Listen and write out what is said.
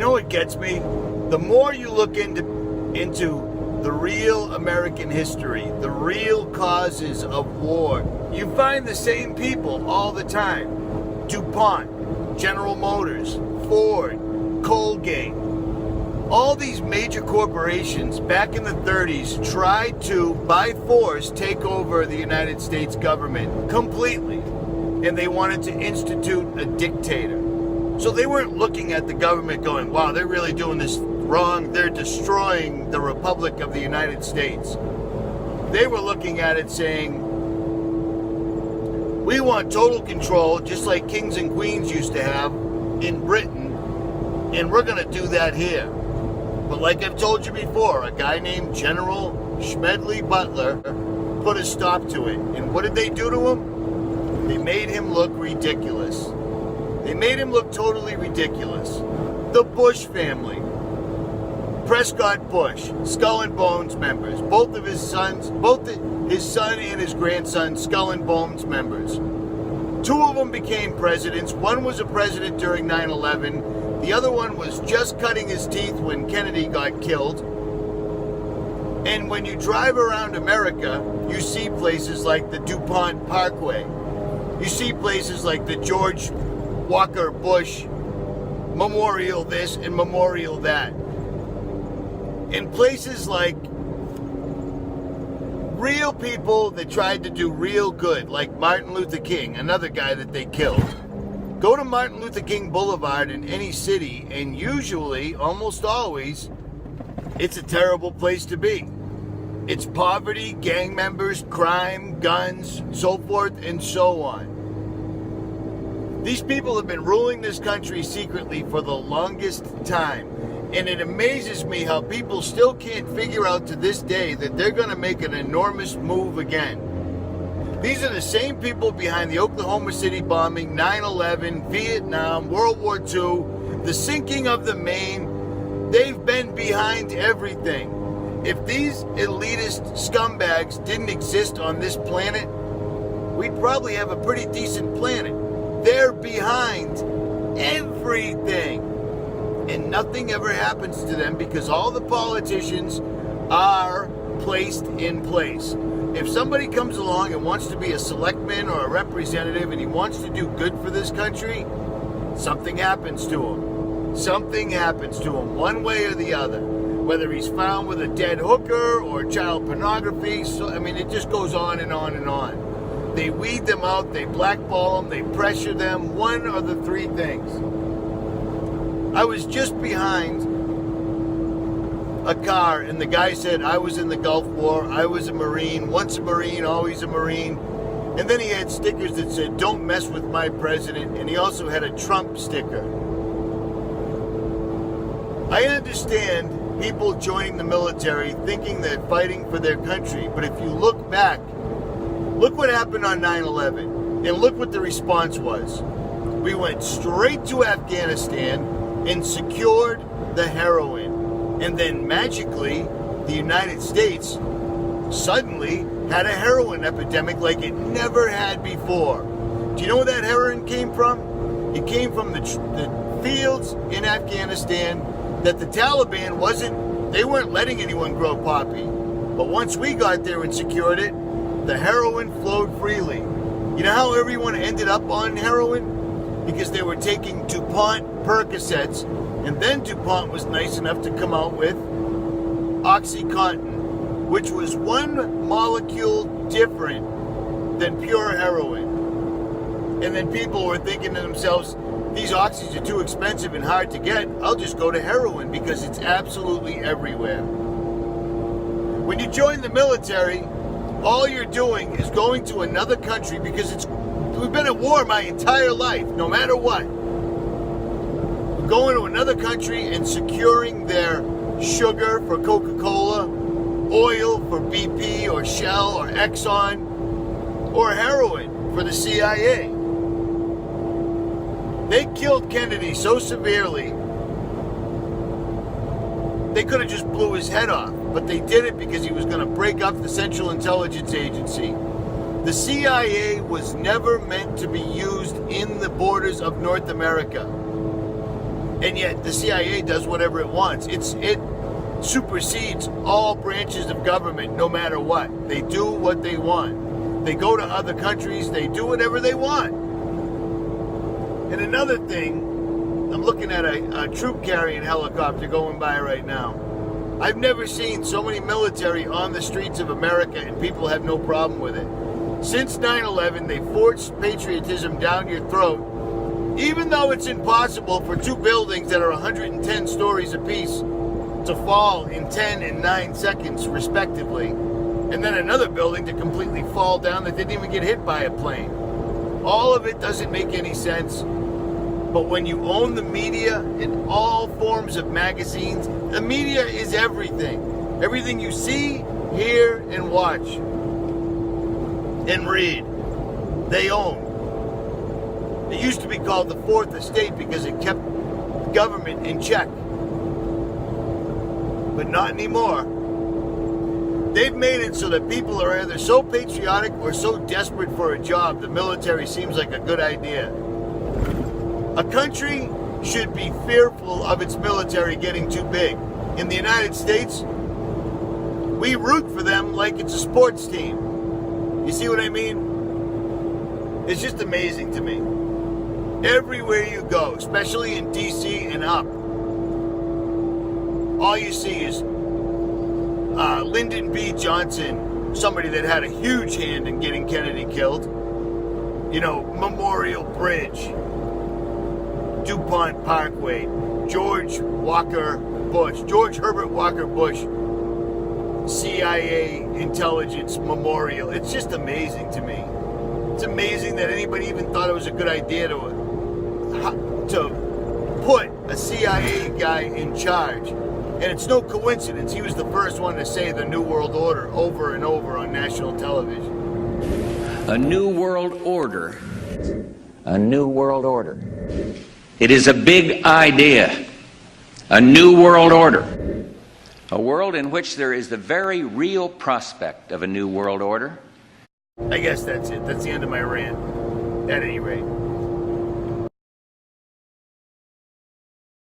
You know what gets me? The more you look into the real American history, the real causes of war, you find the same people all the time. DuPont, General Motors, Ford, Colgate. All these major corporations back in the 30s tried to, by force, take over the United States government completely. And they wanted to institute a dictator. So they weren't looking at the government going, wow, they're really doing this wrong. They're destroying the Republic of the United States. They were looking at it saying, we want total control, just like kings and queens used to have in Britain, and we're going to do that here. But like I've told you before, a guy named General Smedley Butler put a stop to it. And what did they do to him? They made him look ridiculous. They made him look totally ridiculous. The Bush family, Prescott Bush, Skull and Bones members, both his son and his grandson, Skull and Bones members. Two of them became presidents. One was a president during 9/11. The other one was just cutting his teeth when Kennedy got killed. And when you drive around America, you see places like the DuPont Parkway. You see places like the George Walker Bush Memorial this and Memorial that. And places like real people that tried to do real good, like Martin Luther King, another guy that they killed. Go to Martin Luther King Boulevard in any city, and usually, almost always, it's a terrible place to be. It's poverty, gang members, crime, guns, so forth and so on. These people have been ruling this country secretly for the longest time. And it amazes me how people still can't figure out to this day that they're going to make an enormous move again. These are the same people behind the Oklahoma City bombing, 9/11, Vietnam, World War II, the sinking of the Maine. They've been behind everything. If these elitist scumbags didn't exist on this planet, we'd probably have a pretty decent planet. They're behind everything. And nothing ever happens to them because all the politicians are placed in place. If somebody comes along and wants to be a selectman or a representative and he wants to do good for this country, something happens to him. Something happens to him, one way or the other. Whether he's found with a dead hooker or child pornography, it just goes on and on and on. They weed them out, they blackball them, they pressure them, one of the three things. I was just behind a car, and the guy said, I was in the Gulf War, I was a Marine, once a Marine, always a Marine. And then he had stickers that said, don't mess with my president, and he also had a Trump sticker. I understand people joining the military thinking they're fighting for their country, but if you look back, look what happened on 9/11, and look what the response was. We went straight to Afghanistan and secured the heroin. And then magically, the United States suddenly had a heroin epidemic like it never had before. Do you know where that heroin came from? It came from the fields in Afghanistan that the Taliban they weren't letting anyone grow poppy. But once we got there and secured it, the heroin flowed freely. You know how everyone ended up on heroin? Because they were taking DuPont Percocets, and then DuPont was nice enough to come out with OxyContin, which was one molecule different than pure heroin. And then people were thinking to themselves, these oxys are too expensive and hard to get, I'll just go to heroin because it's absolutely everywhere. When you join the military, all you're doing is going to another country because we've been at war my entire life, no matter what. We're going to another country and securing their sugar for Coca-Cola, oil for BP or Shell or Exxon, or heroin for the CIA. They killed Kennedy so severely, they could have just blew his head off, but they did it because he was going to break up the Central Intelligence Agency. The CIA was never meant to be used in the borders of North America. And yet the CIA does whatever it wants. It supersedes all branches of government no matter what. They do what they want. They go to other countries, they do whatever they want. And another thing, I'm looking at a troop carrying helicopter going by right now. I've never seen so many military on the streets of America and people have no problem with it. Since 9/11, they forced patriotism down your throat, even though it's impossible for two buildings that are 110 stories apiece to fall in 10 and 9 seconds, respectively, and then another building to completely fall down that didn't even get hit by a plane. All of it doesn't make any sense. But when you own the media in all forms of magazines, the media is everything. Everything you see, hear, and watch, and read, they own. It used to be called the Fourth Estate because it kept government in check. But not anymore. They've made it so that people are either so patriotic or so desperate for a job, the military seems like a good idea. A country should be fearful of its military getting too big. In the United States, we root for them like it's a sports team. You see what I mean? It's just amazing to me. Everywhere you go, especially in D.C. and up, all you see is Lyndon B. Johnson, somebody that had a huge hand in getting Kennedy killed. You know, Memorial Bridge, DuPont Parkway, George Herbert Walker Bush, CIA Intelligence Memorial. It's just amazing to me. It's amazing that anybody even thought it was a good idea to put a CIA guy in charge. And it's no coincidence he was the first one to say the New World Order over and over on national television. A new world order. A new world order. It is a big idea. A new world order. A world in which there is the very real prospect of a new world order. I guess that's it. That's the end of my rant. At any rate.